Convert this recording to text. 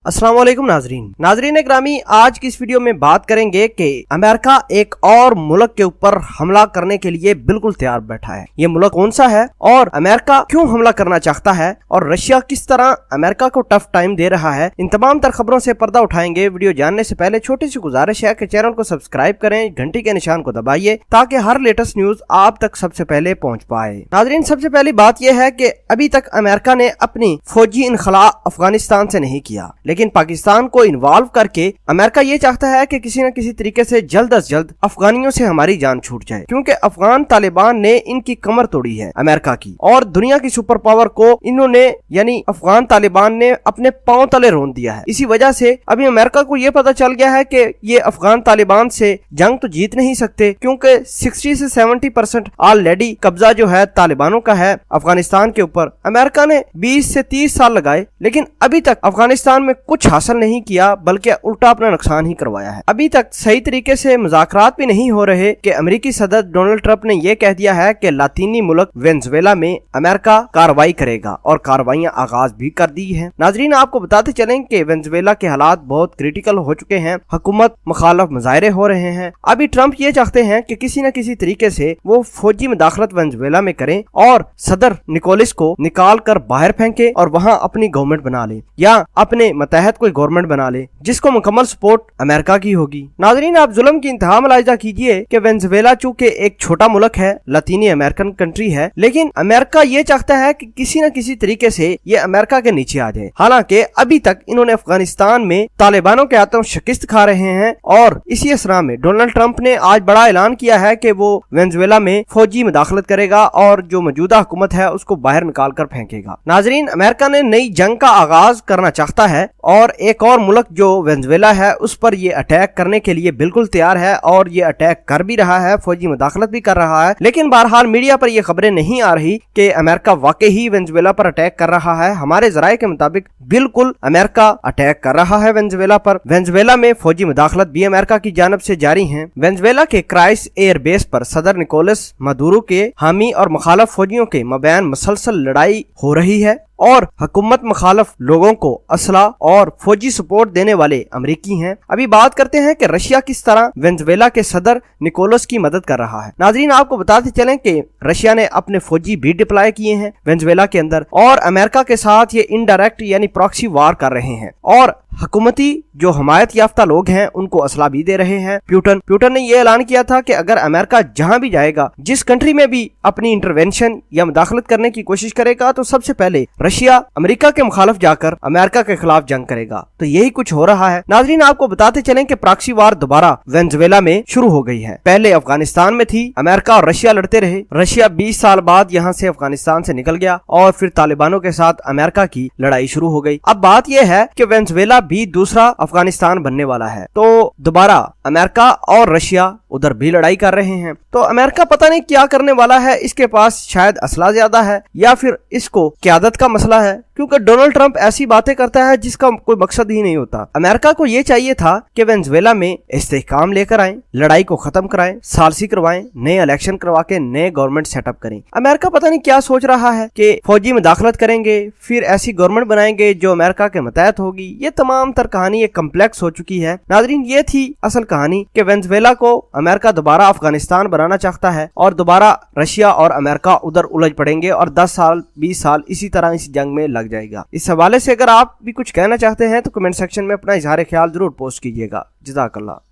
अस्सलाम वालेकुम नाजरीन ग्रामी, आज की इस वीडियो में बात करेंगे कि अमेरिका एक और मुल्क के ऊपर हमला करने के लिए बिल्कुल तैयार बैठा है। ये मुल्क कौन सा है और अमेरिका क्यों हमला करना चाहता है और रशिया किस तरह अमेरिका को टफ टाइम दे रहा है, इन तमाम तर खबरों से पर्दा उठाएंगे। वीडियो जानने से पहले छोटी सी गुजारिश है कि चैनल को सब्सक्राइब करें, घंटी के निशान को दबाइए ताकि हर लेटेस्ट न्यूज आप तक सबसे पहले पहुँच पाए। नाजरीन, सबसे पहली बात यह है कि अभी तक अमेरिका ने अपनी फौजी इनखला अफगानिस्तान से नहीं किया, लेकिन पाकिस्तान को इन्वॉल्व करके अमेरिका ये चाहता है कि किसी न किसी तरीके से जल्द अज जल्द अफगानियों से हमारी जान छूट जाए, क्योंकि अफगान तालिबान ने इनकी कमर तोड़ी है अमेरिका की, और दुनिया की सुपर पावर को इन्होंने यानी अफगान तालिबान ने अपने पांव तले रोंद दिया है। इसी वजह से अभी अमेरिका को ये पता चल गया है कि ये अफगान तालिबान से जंग तो जीत नहीं सकते, क्योंकि 60 से 70% ऑलरेडी कब्जा जो है तालिबानों का है अफगानिस्तान के ऊपर। अमेरिका ने 20 से 30 साल लगाए, लेकिन अभी तक अफगानिस्तान में कुछ हासिल नहीं किया, बल्कि उल्टा अपना नुकसान ही करवाया है। अभी तक सही तरीके से मुज़ाकरात भी नहीं हो रहे कि अमेरिकी सदर डोनाल्ड ट्रंप ने यह कह दिया है कि लातीनी मुल्क वेनेजुएला में अमेरिका कार्रवाई करेगा और कार्रवाइयां आगाज भी कर दी है। नाजरीन, आपको बताते चलें कि वेनेजुएला के हालात बहुत क्रिटिकल हो चुके हैं, हुकूमत मुखालफ मुजाहरे हो रहे हैं। अभी ट्रंप ये चाहते हैं कि किसी न किसी तरीके से वो फौजी मुदाखलत वेनेजुएला में करें और सदर निकोलस को निकाल कर बाहर फेंके और वहाँ अपनी गवर्नमेंट बना ले या अपने मतहत कोई गवर्नमेंट बना ले जिसको मुकम्मल सपोर्ट अमेरिका की होगी। नाजरीन, आप जुल्म की इंतहा मुलाहिजा कीजिए कि वेनेजुएला चूंकि एक छोटा मुल्क है, लातीनी अमेरिकन कंट्री है, लेकिन अमेरिका ये चाहता है कि किसी न किसी तरीके से ये अमेरिका के नीचे आ जाए। हालांकि अभी तक इन्होंने अफगानिस्तान में तालिबानों के हाथों शिकस्त खा रहे हैं, और इसी असरा में डोनाल्ड ट्रंप ने आज बड़ा ऐलान किया है कि वो वेनेजुएला में फौजी मुदाखलत करेगा और जो मौजूदा हुकूमत है उसको बाहर निकाल कर फेंकेगा। नाजरीन, अमेरिका ने नई जंग का आगाज करना चाहता है और एक और मुल्क जो वेनेजुएला है उस पर ये अटैक करने के लिए बिल्कुल तैयार है और ये अटैक कर भी रहा है, फौजी मुदाखलत भी कर रहा है। लेकिन बहरहाल मीडिया पर ये खबरें नहीं आ रही कि अमेरिका वाकई ही वेनेजुएला पर अटैक कर रहा है। हमारे जराये के मुताबिक बिल्कुल अमेरिका अटैक कर रहा है वेनेजुएला पर। वेनेजुएला में फौजी मुदाखलत भी अमेरिका की जानब से जारी है। वेनेजुएला के क्राइस एयर बेस पर सदर निकोलस मदुरो के हामी और मुखालफ फौजियों के मबैन मुसलसल लड़ाई हो रही है और हुकूमत मुखालफ लोगों को असला और फौजी सपोर्ट देने वाले अमरीकी हैं। अभी बात करते हैं कि रशिया किस तरह वेनेजुएला के सदर निकोलस की मदद कर रहा है। नाजरीन, आपको बताते चलें कि रशिया ने अपने फौजी भी डिप्लॉय किए हैं वेनेजुएला के अंदर और अमेरिका के साथ ये इनडायरेक्ट यानी प्रॉक्सी वार कर रहे हैं, और हुकूमती जो हमायत याफ्ता लोग हैं उनको असला भी दे रहे हैं। प्यूटन ने यह ऐलान किया था कि अगर अमेरिका जहां भी जाएगा, जिस कंट्री में भी अपनी इंटरवेंशन या मुदाखलत करने की कोशिश करेगा, तो सबसे पहले रशिया अमेरिका के मुखालिफ जाकर अमेरिका के खिलाफ जंग करेगा। तो यही कुछ हो रहा है। नाजरीन, आपको बताते चलें कि प्रॉक्सी वार दोबारा वेनेजुएला में शुरू हो गई है। पहले अफगानिस्तान में थी, अमेरिका और रशिया लड़ते रहे। रशिया 20 साल बाद यहाँ से अफगानिस्तान से निकल गया और फिर तालिबानों के साथ अमेरिका की लड़ाई शुरू हो गई। अब बात यह है कि वेनेजुएला भी दूसरा अफगानिस्तान बनने वाला है, तो दोबारा अमेरिका और रशिया उधर भी लड़ाई कर रहे हैं। तो अमेरिका पता नहीं क्या करने वाला है, इसके पास शायद असला ज्यादा है या फिर इसको क़यादत का मसला है, क्योंकि डोनाल्ड ट्रंप ऐसी बातें करता है जिसका कोई मकसद ही नहीं होता। अमेरिका को ये चाहिए था कि वेनेजुएला में इस्तेहकाम लेकर आए, लड़ाई को खत्म कराएं, सालसी करवाएं, नए इलेक्शन करवा के नए गवर्नमेंट सेटअप करें। अमेरिका पता नहीं क्या सोच रहा है कि फौजी मुदाखलत करेंगे, फिर ऐसी गवर्नमेंट बनाएंगे जो अमेरिका के मतहत होगी। ये तमाम तर कहानी एक कम्प्लेक्स हो चुकी है। नाजरीन, ये थी असल कहानी कि वेनेजुएला को अमेरिका दोबारा अफगानिस्तान बनाना चाहता है और दोबारा रशिया और अमेरिका उधर उलझ पड़ेंगे और 10 साल 20 साल इसी तरह इस जंग में लग जाएगा। इस हवाले से अगर आप भी कुछ कहना चाहते हैं तो कमेंट सेक्शन में अपना इजहार ख्याल जरूर पोस्ट कीजिएगा। जज़ाकल्लाह।